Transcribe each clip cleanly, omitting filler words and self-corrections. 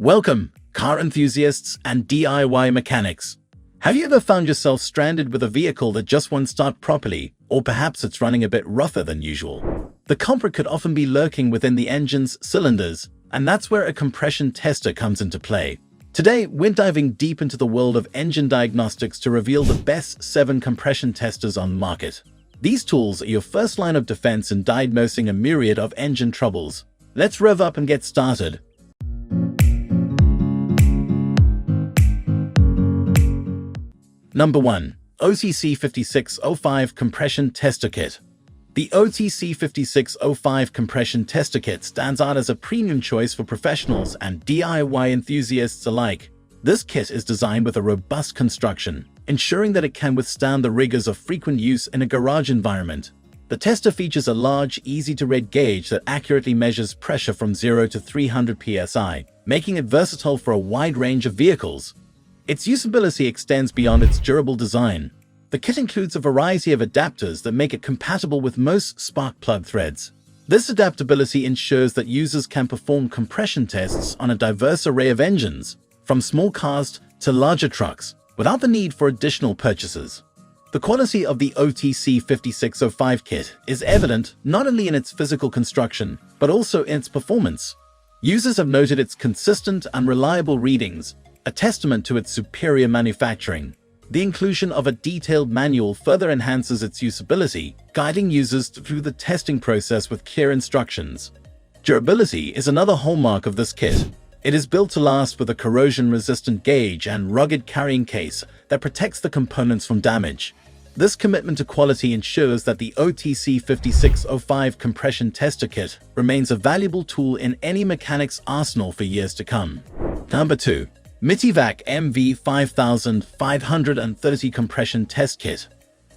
Welcome, car enthusiasts and DIY mechanics. Have you ever found yourself stranded with a vehicle that just won't start properly, or perhaps it's running a bit rougher than usual? The culprit could often be lurking within the engine's cylinders, and that's where a compression tester comes into play. Today, we're diving deep into the world of engine diagnostics to reveal the best 7 compression testers on the market. These tools are your first line of defense in diagnosing a myriad of engine troubles. Let's rev up and get started. Number 1. OTC 5605 Compression Tester Kit. The OTC 5605 Compression Tester Kit stands out as a premium choice for professionals and DIY enthusiasts alike. This kit is designed with a robust construction, ensuring that it can withstand the rigors of frequent use in a garage environment. The tester features a large, easy-to-read gauge that accurately measures pressure from 0 to 300 psi, making it versatile for a wide range of vehicles. Its usability extends beyond its durable design. The kit includes a variety of adapters that make it compatible with most spark plug threads. This adaptability ensures that users can perform compression tests on a diverse array of engines, from small cars to larger trucks, without the need for additional purchases. The quality of the OTC 5605 kit is evident not only in its physical construction, but also in its performance. Users have noted its consistent and reliable readings, a testament to its superior manufacturing. The inclusion of a detailed manual further enhances its usability, guiding users through the testing process with clear instructions. Durability is another hallmark of this kit. It is built to last with a corrosion-resistant gauge and rugged carrying case that protects the components from damage. This commitment to quality ensures that the OTC 5605 Compression Tester Kit remains a valuable tool in any mechanic's arsenal for years to come. Number 2. Mityvac MV5530 Compression Test Kit.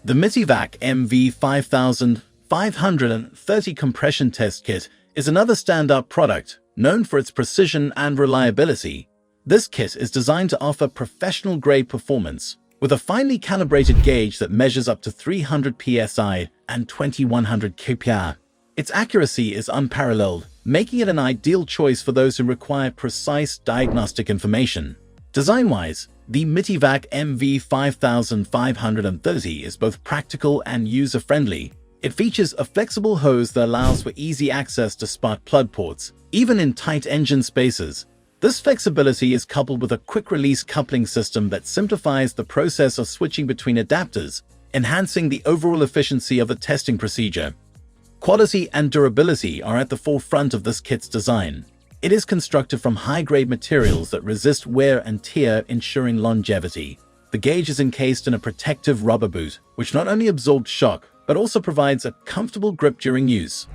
The Mityvac MV5530 Compression Test Kit is another standout product, known for its precision and reliability. This kit is designed to offer professional-grade performance, with a finely calibrated gauge that measures up to 300 psi and 2100 kPa. Its accuracy is unparalleled, making it an ideal choice for those who require precise diagnostic information. Design-wise, the Mityvac MV5530 is both practical and user-friendly. It features a flexible hose that allows for easy access to spark plug ports, even in tight engine spaces. This flexibility is coupled with a quick-release coupling system that simplifies the process of switching between adapters, enhancing the overall efficiency of the testing procedure. Quality and durability are at the forefront of this kit's design. It is constructed from high-grade materials that resist wear and tear, ensuring longevity. The gauge is encased in a protective rubber boot, which not only absorbs shock, but also provides a comfortable grip during use.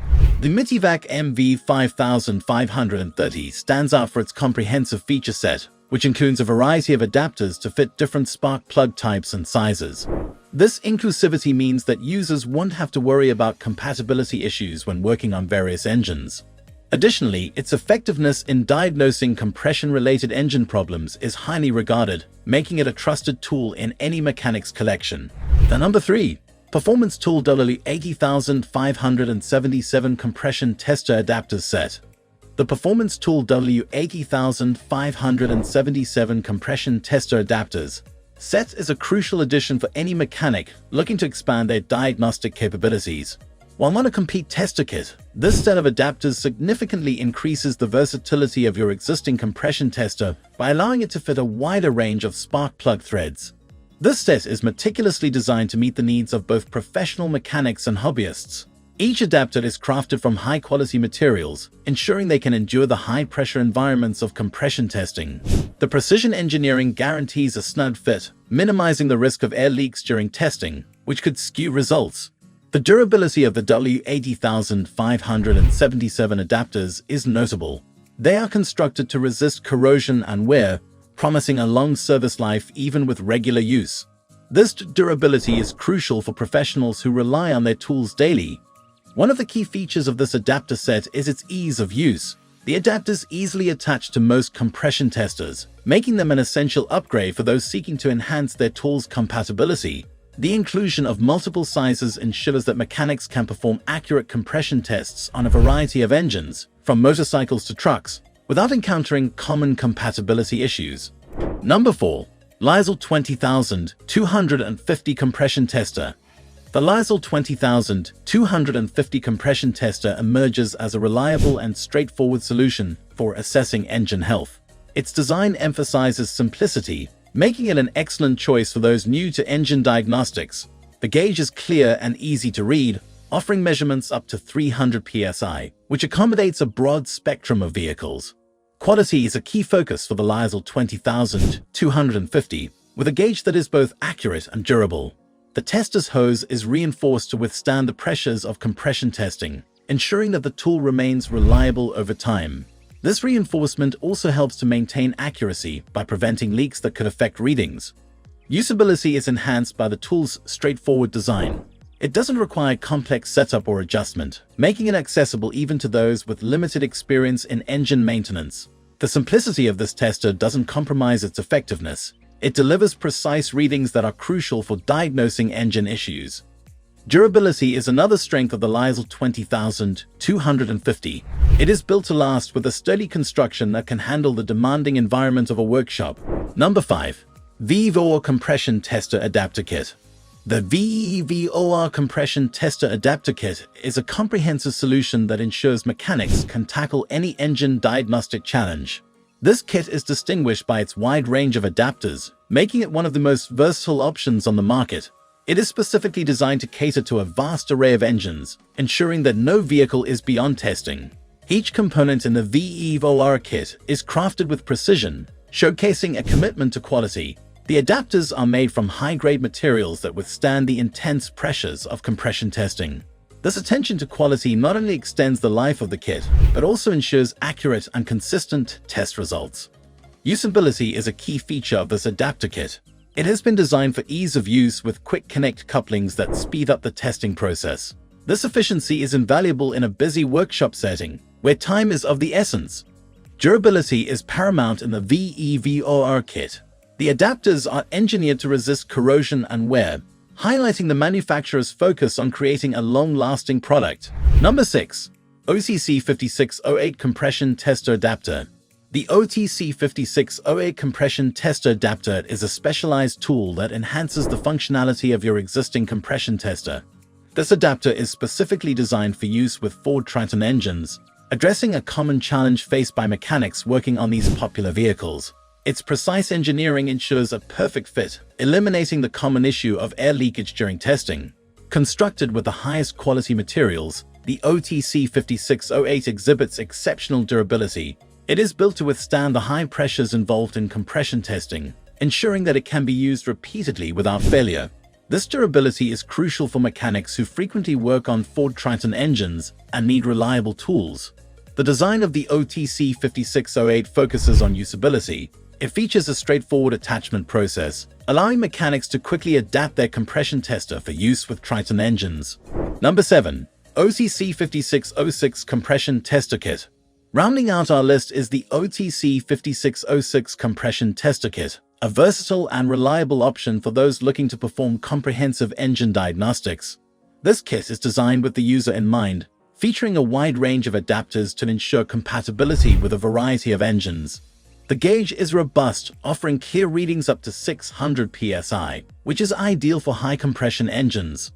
The Mityvac MV5530 stands out for its comprehensive feature set, which includes a variety of adapters to fit different spark plug types and sizes. This inclusivity means that users won't have to worry about compatibility issues when working on various engines. Additionally, its effectiveness in diagnosing compression-related engine problems is highly regarded, making it a trusted tool in any mechanic's collection. The number 3. Performance Tool W80577 Compression Tester Adapters Set. The Performance Tool W80577 Compression Tester Adapters Set is a crucial addition for any mechanic looking to expand their diagnostic capabilities. While not a complete tester kit, this set of adapters significantly increases the versatility of your existing compression tester by allowing it to fit a wider range of spark plug threads. This set is meticulously designed to meet the needs of both professional mechanics and hobbyists. Each adapter is crafted from high-quality materials, ensuring they can endure the high-pressure environments of compression testing. The precision engineering guarantees a snug fit, minimizing the risk of air leaks during testing, which could skew results. The durability of the W80577 adapters is notable. They are constructed to resist corrosion and wear, promising a long service life even with regular use. This durability is crucial for professionals who rely on their tools daily. One of the key features of this adapter set is its ease of use. The adapters easily attach to most compression testers, making them an essential upgrade for those seeking to enhance their tool's compatibility. The inclusion of multiple sizes ensures that mechanics can perform accurate compression tests on a variety of engines, from motorcycles to trucks. without encountering common compatibility issues. Number 4. Lisle 20250 Compression Tester. The Lisle 20250 compression tester emerges as a reliable and straightforward solution for assessing engine health. Its design emphasizes simplicity, making it an excellent choice for those new to engine diagnostics. The gauge is clear and easy to read, offering measurements up to 300 psi, which accommodates a broad spectrum of vehicles. Quality is a key focus for the Lisle 20250, with a gauge that is both accurate and durable. The tester's hose is reinforced to withstand the pressures of compression testing, ensuring that the tool remains reliable over time. This reinforcement also helps to maintain accuracy by preventing leaks that could affect readings. Usability is enhanced by the tool's straightforward design. It doesn't require complex setup or adjustment, making it accessible even to those with limited experience in engine maintenance. The simplicity of this tester doesn't compromise its effectiveness. It delivers precise readings that are crucial for diagnosing engine issues. Durability is another strength of the Lisle 20250. It is built to last with a sturdy construction that can handle the demanding environment of a workshop. Number 5. VEVOR Compression Tester Adapter Kit. The VEVOR Compression Tester Adapter Kit is a comprehensive solution that ensures mechanics can tackle any engine diagnostic challenge. This kit is distinguished by its wide range of adapters, making it one of the most versatile options on the market. It is specifically designed to cater to a vast array of engines, ensuring that no vehicle is beyond testing. Each component in the VEVOR kit is crafted with precision, showcasing a commitment to quality. The adapters are made from high-grade materials that withstand the intense pressures of compression testing. This attention to quality not only extends the life of the kit, but also ensures accurate and consistent test results. Usability is a key feature of this adapter kit. It has been designed for ease of use with quick connect couplings that speed up the testing process. This efficiency is invaluable in a busy workshop setting, where time is of the essence. Durability is paramount in the VEVOR kit. The adapters are engineered to resist corrosion and wear, highlighting the manufacturer's focus on creating a long-lasting product. Number 6. OTC 5608 Compression Tester Adapter. The OTC 5608 Compression Tester Adapter is a specialized tool that enhances the functionality of your existing compression tester. This adapter is specifically designed for use with Ford Triton engines, addressing a common challenge faced by mechanics working on these popular vehicles. Its precise engineering ensures a perfect fit, eliminating the common issue of air leakage during testing. Constructed with the highest quality materials, the OTC 5608 exhibits exceptional durability. It is built to withstand the high pressures involved in compression testing, ensuring that it can be used repeatedly without failure. This durability is crucial for mechanics who frequently work on Ford Triton engines and need reliable tools. The design of the OTC 5608 focuses on usability. It features a straightforward attachment process, allowing mechanics to quickly adapt their compression tester for use with Triton engines. Number 7. OTC 5606 Compression Tester Kit. Rounding out our list is the OTC 5606 Compression Tester Kit, a versatile and reliable option for those looking to perform comprehensive engine diagnostics. This kit is designed with the user in mind, featuring a wide range of adapters to ensure compatibility with a variety of engines. The gauge is robust, offering clear readings up to 600 psi, which is ideal for high-compression engines.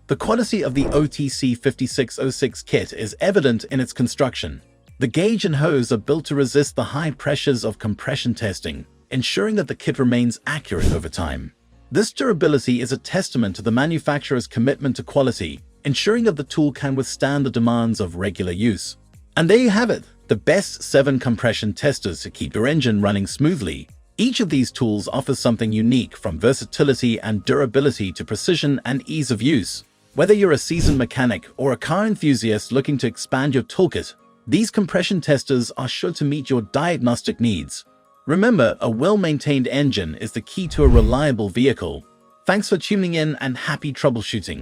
The quality of the OTC 5606 kit is evident in its construction. The gauge and hose are built to resist the high pressures of compression testing, ensuring that the kit remains accurate over time. This durability is a testament to the manufacturer's commitment to quality, ensuring that the tool can withstand the demands of regular use. And there you have it, the best 7 compression testers to keep your engine running smoothly. Each of these tools offers something unique, from versatility and durability to precision and ease of use. Whether you're a seasoned mechanic or a car enthusiast looking to expand your toolkit, these compression testers are sure to meet your diagnostic needs. Remember, a well-maintained engine is the key to a reliable vehicle. Thanks for tuning in and happy troubleshooting.